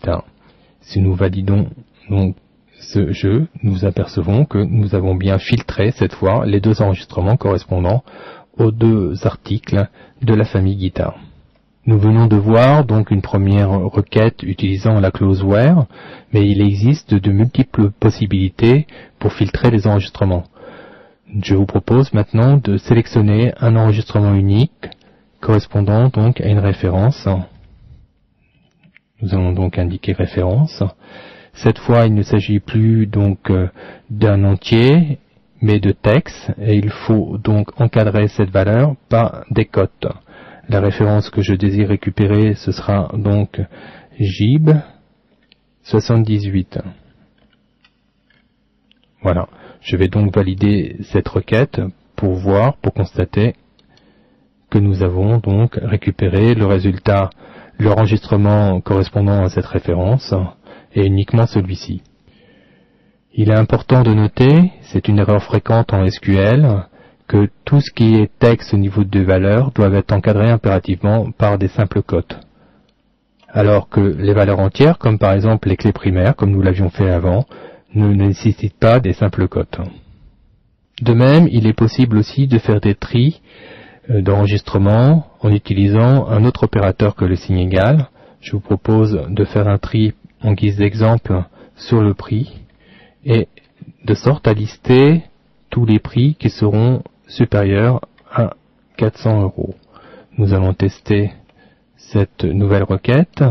guitare. Si nous validons donc ce jeu, nous apercevons que nous avons bien filtré cette fois les deux enregistrements correspondant aux deux articles de la famille guitare. Nous venons de voir donc une première requête utilisant la clause where, mais il existe de multiples possibilités pour filtrer les enregistrements. Je vous propose maintenant de sélectionner un enregistrement unique correspondant donc à une référence. Nous allons donc indiquer référence. Cette fois, il ne s'agit plus donc d'un entier, mais de texte, et il faut donc encadrer cette valeur par des cotes. La référence que je désire récupérer, ce sera donc JIB 78. Voilà. Je vais donc valider cette requête pour voir, pour constater que nous avons donc récupéré le résultat, l'enregistrement correspondant à cette référence, et uniquement celui-ci. Il est important de noter, c'est une erreur fréquente en SQL, que tout ce qui est texte au niveau de valeurs doit être encadré impérativement par des simples cotes. Alors que les valeurs entières, comme par exemple les clés primaires, comme nous l'avions fait avant, ne nécessitent pas des simples cotes. De même, il est possible aussi de faire des tris d'enregistrement en utilisant un autre opérateur que le signe égal. Je vous propose de faire un tri en guise d'exemple sur le prix, et de sorte à lister tous les prix qui seront supérieurs à 400 €. Nous allons tester cette nouvelle requête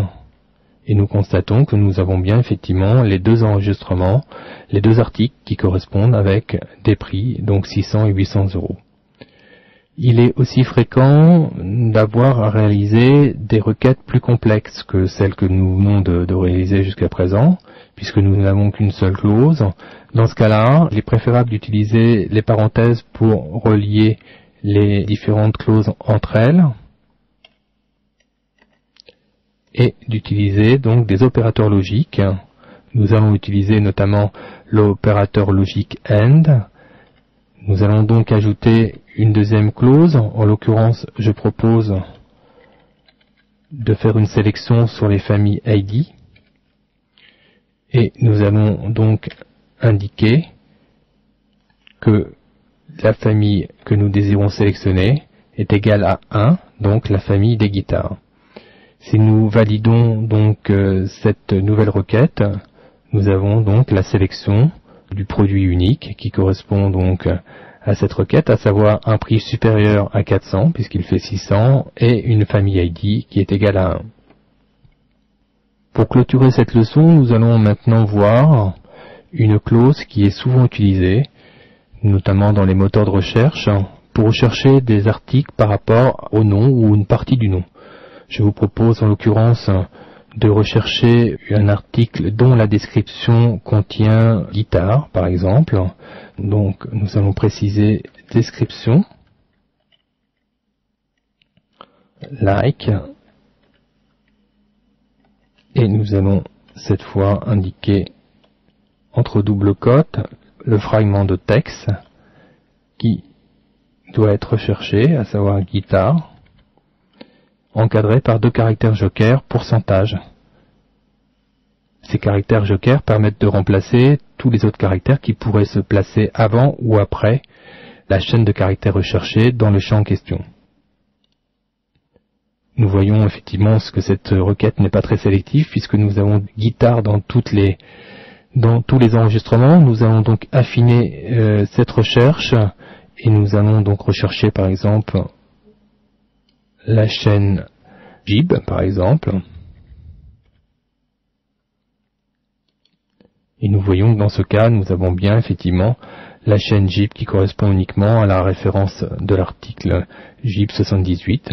et nous constatons que nous avons bien effectivement les deux enregistrements, les deux articles qui correspondent avec des prix, donc 600 et 800 €. Il est aussi fréquent d'avoir à réaliser des requêtes plus complexes que celles que nous venons de réaliser jusqu'à présent, puisque nous n'avons qu'une seule clause. Dans ce cas-là, il est préférable d'utiliser les parenthèses pour relier les différentes clauses entre elles, et d'utiliser donc des opérateurs logiques. Nous allons utiliser notamment l'opérateur logique AND. Nous allons donc ajouter une deuxième clause. En l'occurrence, je propose de faire une sélection sur les familles ID. Et nous allons donc indiquer que la famille que nous désirons sélectionner est égale à 1, donc la famille des guitares. Si nous validons donc cette nouvelle requête, nous avons donc la sélection du produit unique qui correspond donc à cette requête, à savoir un prix supérieur à 400 puisqu'il fait 600 et une famille ID qui est égale à 1. Pour clôturer cette leçon, nous allons maintenant voir une clause qui est souvent utilisée, notamment dans les moteurs de recherche, pour rechercher des articles par rapport au nom ou une partie du nom. Je vous propose en l'occurrence de rechercher un article dont la description contient guitare, par exemple. Donc nous allons préciser description, like, et nous allons cette fois indiquer entre double cotes le fragment de texte qui doit être recherché, à savoir guitare, encadré par deux caractères jokers pourcentage. Ces caractères jokers permettent de remplacer tous les autres caractères qui pourraient se placer avant ou après la chaîne de caractères recherchés dans le champ en question. Nous voyons effectivement que cette requête n'est pas très sélective puisque nous avons guitare dans tous les enregistrements. Nous allons donc affiner cette recherche et nous allons donc rechercher par exemple la chaîne JIB par exemple. Et nous voyons que dans ce cas, nous avons bien effectivement la chaîne JIB qui correspond uniquement à la référence de l'article JIB 78.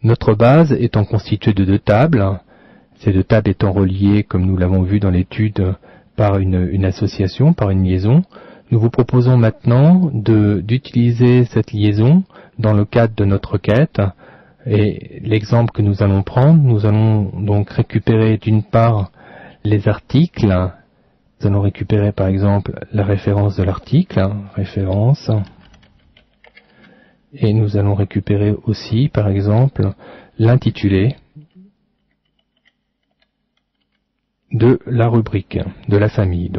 Notre base étant constituée de deux tables, ces deux tables étant reliées, comme nous l'avons vu dans l'étude, par une association, par une liaison, nous vous proposons maintenant d'utiliser cette liaison dans le cadre de notre requête. Et l'exemple que nous allons prendre, nous allons donc récupérer d'une part les articles. Nous allons récupérer par exemple la référence de l'article, référence. Et nous allons récupérer aussi par exemple l'intitulé de la rubrique, de la famille.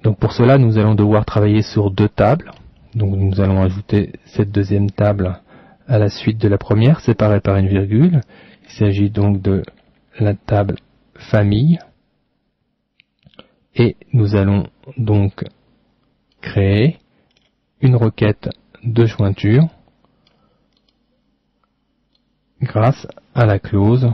Donc pour cela, nous allons devoir travailler sur deux tables. Donc nous allons ajouter cette deuxième table à la suite de la première, séparée par une virgule. Il s'agit donc de la table famille. Et nous allons donc créer une requête de jointure grâce à la clause